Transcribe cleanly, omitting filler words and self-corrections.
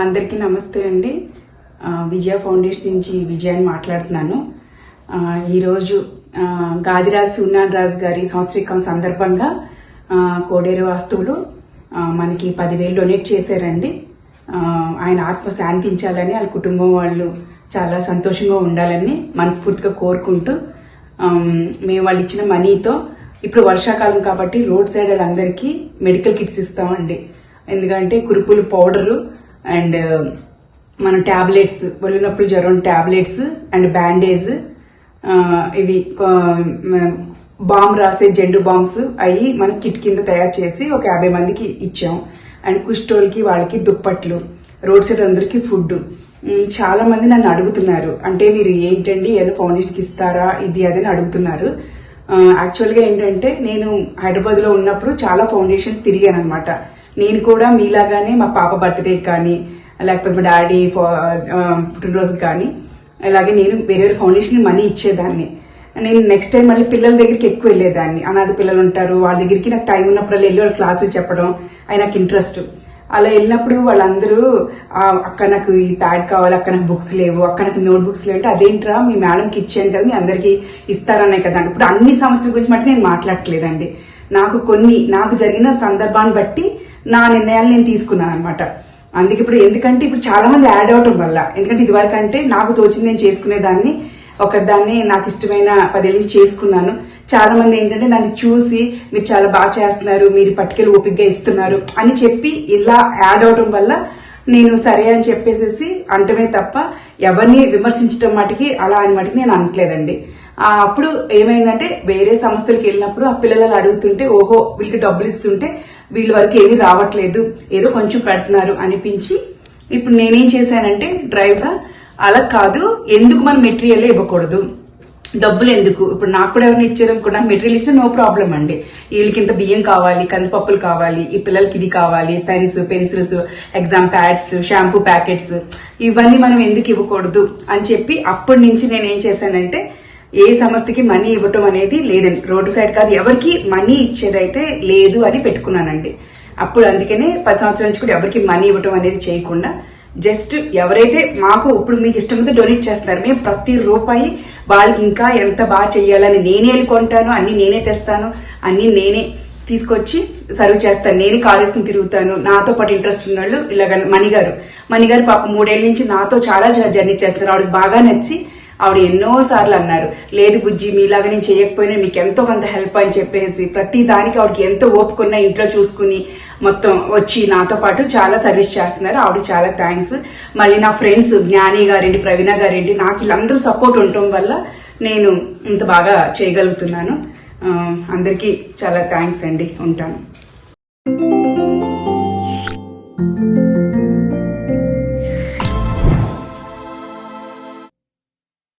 అందరికీ నమస్తే అండి. విజయ ఫౌండేషన్ నుంచి విజయాన్ని మాట్లాడుతున్నాను. ఈరోజు గాదిరాజు సూర్యనారాయణ రాజు గారి సంవత్సరీకం సందర్భంగా కోడేరు వాస్తువులు మనకి 10,000 డొనేట్ చేశారండి. ఆయన ఆత్మ శాంతించాలని, వాళ్ళ కుటుంబం వాళ్ళు చాలా సంతోషంగా ఉండాలని మనస్ఫూర్తిగా కోరుకుంటూ మేము వాళ్ళు ఇచ్చిన మనీతో ఇప్పుడు వర్షాకాలం కాబట్టి రోడ్ సైడ్ వాళ్ళందరికీ మెడికల్ కిట్స్ ఇస్తామండి. ఎందుకంటే కురుపులు పౌడరు అండ్ మన ట్యాబ్లెట్స్, ఒళ్ళినప్పుడు జ్వరం ట్యాబ్లెట్స్ అండ్ బ్యాండేజ్, ఇవి బాంబ్ రాసే జెండు బాంబ్స్ అవి మనం కిట్ కింద తయారు చేసి ఒక 50 మందికి ఇచ్చాం. అండ్ కుష్ఠోళ్ళకి వాళ్ళకి దుప్పట్లు, రోడ్ సైడ్ అందరికీ ఫుడ్. చాలా మంది నన్ను అడుగుతున్నారు, అంటే మీరు ఏంటండి ఏదో ఫౌండేషన్కి ఇస్తారా ఇది అదని అడుగుతున్నారు. యాక్చువల్గా ఏంటంటే నేను హైదరాబాద్లో ఉన్నప్పుడు చాలా ఫౌండేషన్స్ తిరిగాను అనమాట. నేను కూడా మీలాగానే మా పాప బర్త్డేకి కానీ లేకపోతే మా డాడీ పుట్టినరోజుకి కానీ అలాగే నేను వేరే ఫౌండేషన్కి మనీ ఇచ్చేదాన్ని. నేను నెక్స్ట్ టైం మళ్ళీ పిల్లల దగ్గరికి ఎక్కువ వెళ్ళేదాన్ని. అనాథ పిల్లలు ఉంటారు, వాళ్ళ దగ్గరికి నాకు టైం ఉన్నప్పుడు వెళ్ళి వాళ్ళ క్లాసులు చెప్పడం అవి నాకు ఇంట్రెస్ట్. అలా వెళ్ళినప్పుడు వాళ్ళందరూ అక్క నాకు ఈ ప్యాడ్ కావాలి, అక్క నాకు బుక్స్ లేవు, అక్క నాకు నోట్ బుక్స్ లేవు అంటే అదేంట్రా మీ మేడంకి ఇచ్చాను కదా మీ అందరికీ ఇస్తారనే కదా. ఇప్పుడు అన్ని సంస్థల గురించి మట్టి నేను మాట్లాడట్లేదండి. నాకు జరిగిన సందర్భాన్ని బట్టి నా నిర్ణయాలు నేను తీసుకున్నాను అనమాట. అందుకే ఎందుకంటే ఇప్పుడు చాలా మంది యాడ్ అవటం వల్ల, ఎందుకంటే ఇదివరకు అంటే నాకు తోచింది నేను చేసుకునేదాన్ని, ఒకదాన్ని నాకు ఇష్టమైన 10 ఏళ్ళు చేసుకున్నాను. చాలా మంది ఏంటంటే నన్ను చూసి మీరు చాలా బాగా చేస్తున్నారు, మీరు పట్టుకెళ్ళి ఓపికగా ఇస్తున్నారు అని చెప్పి ఇలా యాడ్ అవడం వల్ల నేను సరే అని చెప్పేసేసి అంటమే తప్ప ఎవరిని విమర్శించడం మటుకి అలా అని మటుకు నేను అనట్లేదండి. అప్పుడు ఏమైందంటే వేరే సంస్థలకు వెళ్ళినప్పుడు ఆ పిల్లలు అడుగుతుంటే ఓహో వీళ్ళకి డబ్బులు ఇస్తుంటే వీళ్ళ వరకు ఏమీ రావట్లేదు, ఏదో కొంచెం పెడుతున్నారు అనిపించి ఇప్పుడు నేనేం చేశానంటే డ్రైవ్గా అలా కాదు, ఎందుకు మనం మెటీరియల్ ఇవ్వకూడదు, డబ్బులు ఎందుకు, ఇప్పుడు నాకు కూడా ఎవరైనా ఇచ్చారనుకో నాకు మెటీరియల్ ఇచ్చినా నో ప్రాబ్లం అండి. వీళ్ళకి ఇంత బియ్యం కావాలి, కందిపప్పులు కావాలి, ఈ పిల్లలకి ఇది కావాలి, pens pencils exam pads shampoo packets ఇవన్నీ మనం ఎందుకు ఇవ్వకూడదు అని చెప్పి అప్పటి నుంచి నేను ఏం చేశానంటే ఏ సంస్థకి మనీ ఇవ్వటం అనేది లేదండి. రోడ్డు సైడ్ కాదు ఎవరికి మనీ ఇచ్చేదైతే లేదు అని పెట్టుకున్నానండి. అప్పుడు అందుకనే 10 సంవత్సరాల నుంచి కూడా ఎవరికి మనీ ఇవ్వటం అనేది చేయకుండా జస్ట్ ఎవరైతే మాకు ఇప్పుడు మీకు ఇష్టమైతే డొనేట్ చేస్తున్నారు, మేము ప్రతి రూపాయి వాళ్ళకి ఇంకా ఎంత బాగా చెయ్యాలని నేనే వెళ్ళుకుంటాను, అన్ని నేనే తెస్తాను, అన్ని నేనే తీసుకొచ్చి సర్వ్ చేస్తాను, నేనే కాల్ వేసుకుని తిరుగుతాను. నాతో పాటు ఇంట్రెస్ట్ ఉన్న వాళ్ళు ఇలాగ మణిగారు పాప 3 ఏళ్ల నుంచి నాతో చాలా జర్నీ చేస్తున్నారు. ఆవిడకి బాగా నచ్చి ఆవిడ ఎన్నో సార్లు అన్నారు, లేదు బుజ్జి మీలాగా నేను చేయకపోయినా మీకు ఎంతో కొంత హెల్ప్ అని చెప్పేసి ప్రతి దానికి ఆవిడకి ఎంతో ఓపుకున్నా ఇంట్లో చూసుకుని మొత్తం వచ్చి నాతో పాటు చాలా సర్వీస్ చేస్తున్నారు. ఆవిడకి చాలా థ్యాంక్స్. మళ్ళీ నా ఫ్రెండ్స్ జ్ఞాని గారేంటి, ప్రవీణ గారేంటి, నాకు వీళ్ళందరూ సపోర్ట్ ఉండటం వల్ల నేను ఇంత బాగా చేయగలుగుతున్నాను. అందరికీ చాలా థ్యాంక్స్ అండి. ఉంటాను.